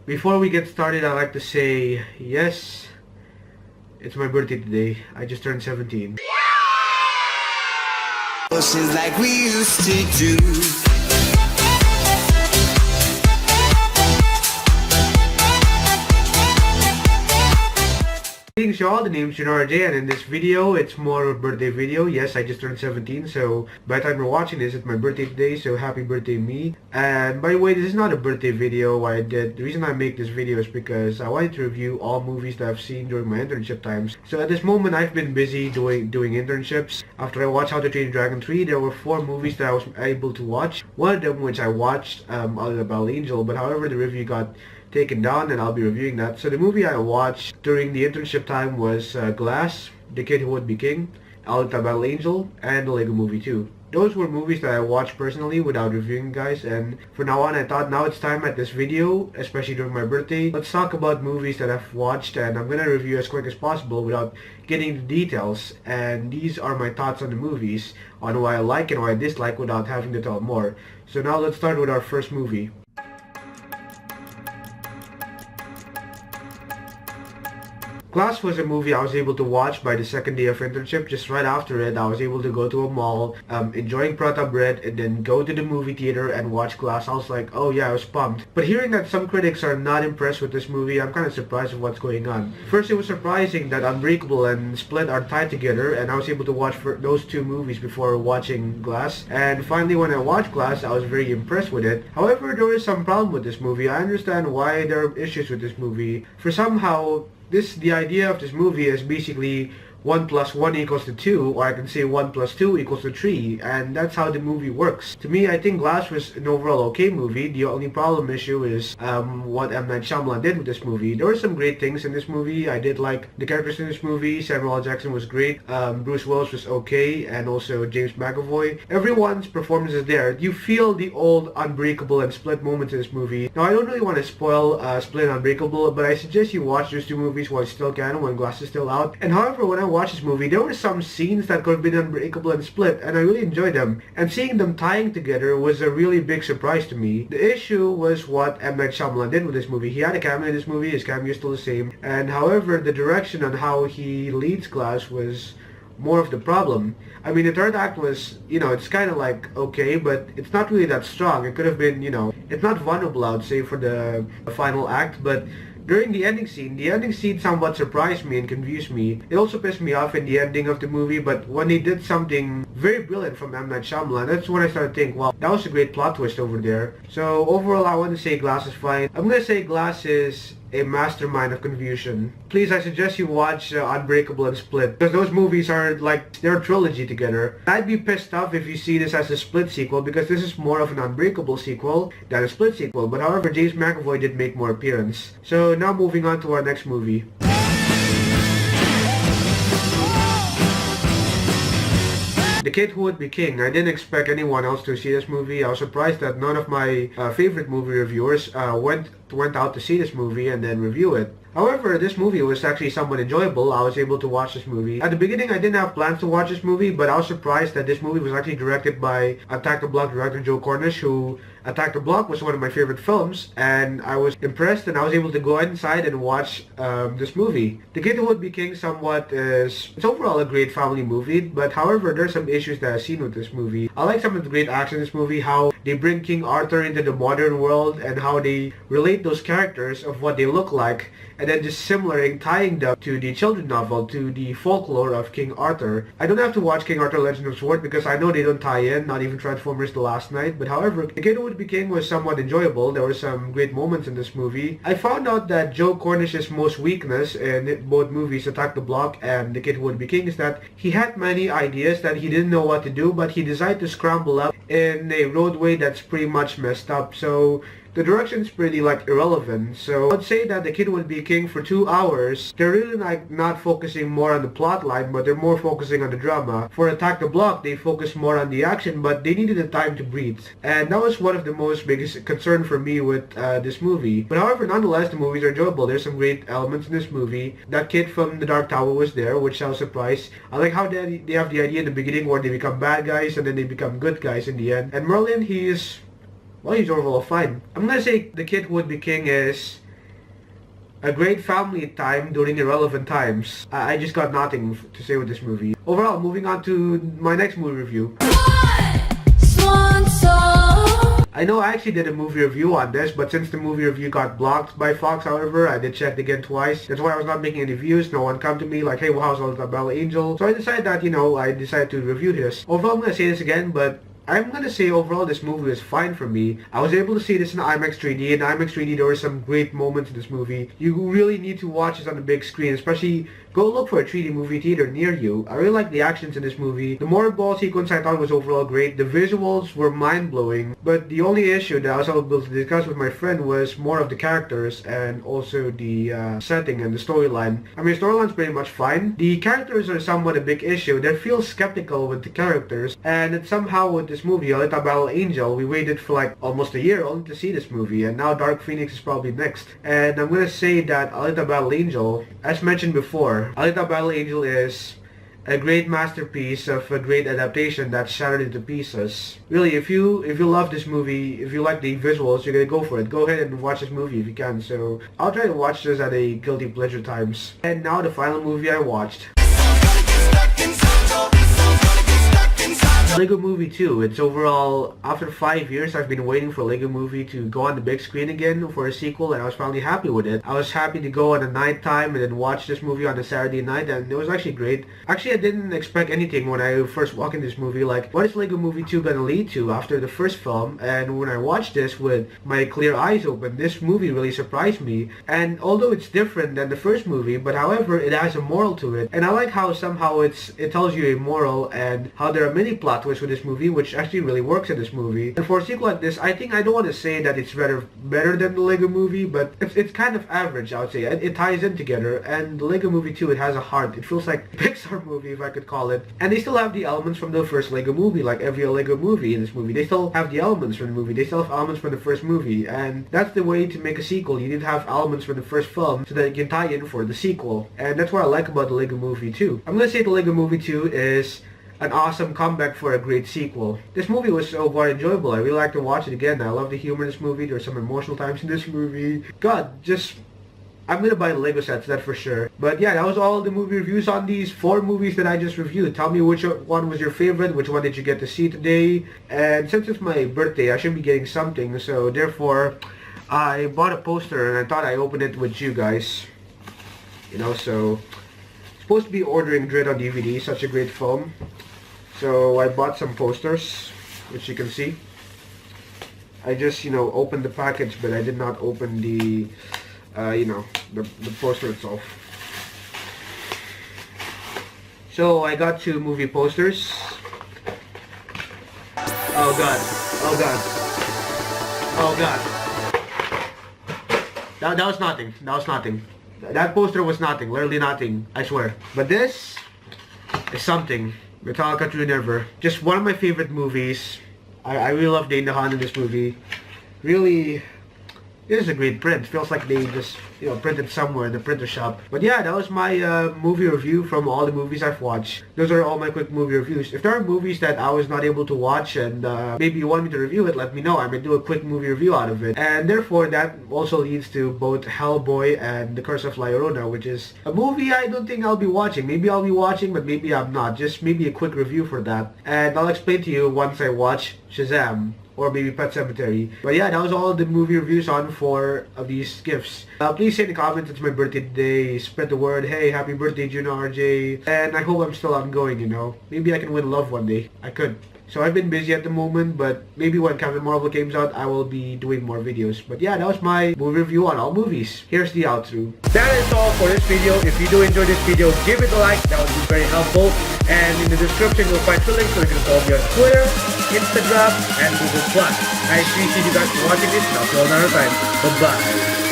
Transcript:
Before we get started, I'd like to say, yes, it's my birthday today. I just turned 17. Oceans like we used to do. Greetings y'all, the name's JUNA.R.J, and in this video, it's more of a birthday video. Yes, I just turned 17, so by the time you're watching this, it's my birthday today, so happy birthday me. And by the way, this is not a birthday video. The reason I make this video is because I wanted to review all movies that I've seen during my internship times. So at this moment, I've been busy doing internships. After I watched How to Train Your Dragon 3, there were 4 movies that I was able to watch. One of them which I watched, Alita, but however the review got taken down, and I'll be reviewing that. So the movie I watched during the internship time was Glass, The Kid Who Would Be King, Alita, and the Lego Movie 2. Those were movies that I watched personally without reviewing, guys, and from now on I thought now it's time at this video, especially during my birthday, let's talk about movies that I've watched, and I'm gonna review as quick as possible without getting the details, and these are my thoughts on the movies, on why I like and why I dislike without having to tell more. So now let's start with our first movie. Glass was a movie I was able to watch by the second day of internship. Just right after it, I was able to go to a mall, enjoying prata bread, and then go to the movie theater and watch Glass. I was like, oh yeah, I was pumped. But hearing that some critics are not impressed with this movie, I'm kind of surprised of what's going on. First, it was surprising that Unbreakable and Split are tied together, and I was able to watch those 2 movies before watching Glass. And finally, when I watched Glass, I was very impressed with it. However, there is some problem with this movie. I understand why there are issues with this movie. For somehow, the idea of this movie is basically 1 plus 1 equals to 2, or I can say 1 plus 2 equals to 3, and that's how the movie works. To me, I think Glass was an overall okay movie. The only issue is what M. Night Shyamalan did with this movie. There were some great things in this movie. I did like the characters in this movie. Samuel L. Jackson was great. Bruce Willis was okay, and also James McAvoy. Everyone's performance is there. You feel the old Unbreakable and Split moments in this movie. Now, I don't really want to spoil Split and Unbreakable, but I suggest you watch those 2 movies while you still can, when Glass is still out. And however, when I watched this movie, there were some scenes that could have been Unbreakable and Split, and I really enjoyed them. And seeing them tying together was a really big surprise to me. The issue was what M. Night Shyamalan did with this movie. He had a cameo in this movie, his cameo is still the same, and however, the direction on how he leads Glass was more of the problem. I mean, the third act was, it's kind of like okay, but it's not really that strong. It could have been, it's not vulnerable, I would say, for the final act, but during the ending scene somewhat surprised me and confused me. It also pissed me off in the ending of the movie, but when they did something very brilliant from M. Night Shyamalan, that's when I started to think, wow, that was a great plot twist over there. So overall, I want to say Glass is fine. I'm going to say Glass is a mastermind of confusion. Please, I suggest you watch Unbreakable and Split, because those movies are like, they're a trilogy together. I'd be pissed off if you see this as a Split sequel, because this is more of an Unbreakable sequel than a Split sequel. But however, James McAvoy did make more appearance. So now moving on to our next movie. The Kid Who Would Be King. I didn't expect anyone else to see this movie. I was surprised that none of my favorite movie reviewers went out to see this movie and then review it. However, this movie was actually somewhat enjoyable. I was able to watch this movie. At the beginning, I didn't have plans to watch this movie, but I was surprised that this movie was actually directed by Attack the Block director Joe Cornish, who Attack the Block was one of my favorite films, and I was impressed, and I was able to go inside and watch this movie. The Kid Who Would Be King it's overall a great family movie, but however, there's some issues that I've seen with this movie. I like some of the great action in this movie, how they bring King Arthur into the modern world, and how they relate those characters of what they look like, and then just tying them to the children's novel, to the folklore of King Arthur. I don't have to watch King Arthur Legend of Sword because I know they don't tie in, not even Transformers The Last Night, but however, The Kid Who Would Be King was somewhat enjoyable. There were some great moments in this movie. I found out that Joe Cornish's most weakness in both movies, Attack the Block and The Kid Who Would Be King, is that he had many ideas that he didn't know what to do, but he decided to scramble up in a roadway that's pretty much messed up. So the direction's pretty irrelevant. So I'd say that The Kid Would Be King for 2 hours, they're really not focusing more on the plot line, but they're more focusing on the drama. For Attack the Block, they focus more on the action, but they needed the time to breathe. And that was one of the most biggest concern for me with this movie. But however, nonetheless, the movies are enjoyable. There's some great elements in this movie. That kid from The Dark Tower was there, which I was surprised. I like how they have the idea in the beginning where they become bad guys and then they become good guys in the end. And Merlin, he's overall fine. I'm gonna say The Kid Who Would Be King is a great family time during irrelevant times. I just got nothing to say with this movie. Overall, moving on to my next movie review. Swan song. I know I actually did a movie review on this, but since the movie review got blocked by Fox, however, I did check it again twice. That's why I was not making any views. No one come to me like, hey, well, how's Alita Battle Angel? So I decided that, I decided to review this. Overall, I'm gonna say this again, but I'm gonna say overall this movie is fine for me. I was able to see this in IMAX 3D. In IMAX 3D, there were some great moments in this movie. You really need to watch this on the big screen, especially go look for a 3D movie theater near you. I really like the actions in this movie. The motorball sequence I thought was overall great. The visuals were mind-blowing. But the only issue that I was able to discuss with my friend was more of the characters and also the setting and the storyline. I mean, the storyline's pretty much fine. The characters are somewhat a big issue. They feel skeptical with the characters. And it's somehow with this movie, Alita Battle Angel, we waited for like almost a year only to see this movie. And now Dark Phoenix is probably next. And I'm gonna say that Alita Battle Angel, as mentioned before, Alita Battle Angel is a great masterpiece of a great adaptation that's shattered into pieces. Really, if you love this movie, if you like the visuals, you're gonna go for it. Go ahead and watch this movie if you can. So I'll try to watch this at a guilty pleasure times. And now the final movie I watched. Lego Movie 2. It's overall, after 5 years, I've been waiting for Lego Movie to go on the big screen again for a sequel, and I was finally happy with it. I was happy to go on a night time and then watch this movie on a Saturday night, and it was actually great. Actually, I didn't expect anything when I first walked in this movie, like, what is Lego Movie 2 gonna lead to after the first film? And when I watched this with my clear eyes open, this movie really surprised me. And although it's different than the first movie, but however, it has a moral to it. And I like how somehow it tells you a moral, and how there are many plot twists with this movie, which actually really works in this movie. And for a sequel like this, I think I don't want to say that it's better than the Lego Movie, but it's kind of average, I would say. It ties in together, and the Lego Movie 2, it has a heart. It feels like a Pixar movie, if I could call it. And they still have the elements from the first Lego Movie, like every Lego movie in this movie. They still have the elements from the movie. They still have elements from the first movie, and that's the way to make a sequel. You need to have elements from the first film so that you can tie in for the sequel. And that's what I like about the Lego Movie 2. I'm gonna say the Lego Movie 2 is an awesome comeback for a great sequel. This movie was so far enjoyable. I really like to watch it again. I love the humor in this movie. There's some emotional times in this movie. God, I'm gonna buy the Lego sets, that's for sure. But yeah, that was all the movie reviews on these 4 movies that I just reviewed. Tell me which one was your favorite, which one did you get to see today. And since it's my birthday, I should be getting something. So therefore, I bought a poster and I thought I opened it with you guys. So supposed to be ordering Dread on DVD, such a great film. So I bought some posters, which you can see. I just, opened the package, but I did not open the poster itself. So I got 2 movie posters. Oh god. Oh god. Oh god. That was nothing. That was nothing. That poster was nothing. Literally nothing. I swear. But this is something. Metallica True Never. Just one of my favorite movies. I really love Dane DeHaan in this movie. Really, it is a great print. Feels like they just, printed somewhere in the printer shop. But yeah, that was my movie review from all the movies I've watched. Those are all my quick movie reviews. If there are movies that I was not able to watch and maybe you want me to review it, let me know. I may do a quick movie review out of it. And therefore, that also leads to both Hellboy and The Curse of La Llorona, which is a movie I don't think I'll be watching. Maybe I'll be watching, but maybe I'm not. Just maybe a quick review for that. And I'll explain to you once I watch Shazam. Or maybe Pet Sematary. But yeah, that was all the movie reviews on 4 of these gifts. Please say in the comments it's my birthday today. Spread the word. Hey, happy birthday, JUNA.R.J. And I hope I'm still ongoing, Maybe I can win love one day. I could. So I've been busy at the moment, but maybe when Captain Marvel comes out, I will be doing more videos. But yeah, that was my movie review on all movies. Here's the outro. That is all for this video. If you do enjoy this video, give it a like. That would be very helpful. And in the description, you'll find 2 links so you can follow me on Twitter, Instagram, and Google+. I appreciate you guys for watching this, and I'll see you another time. Bye-bye.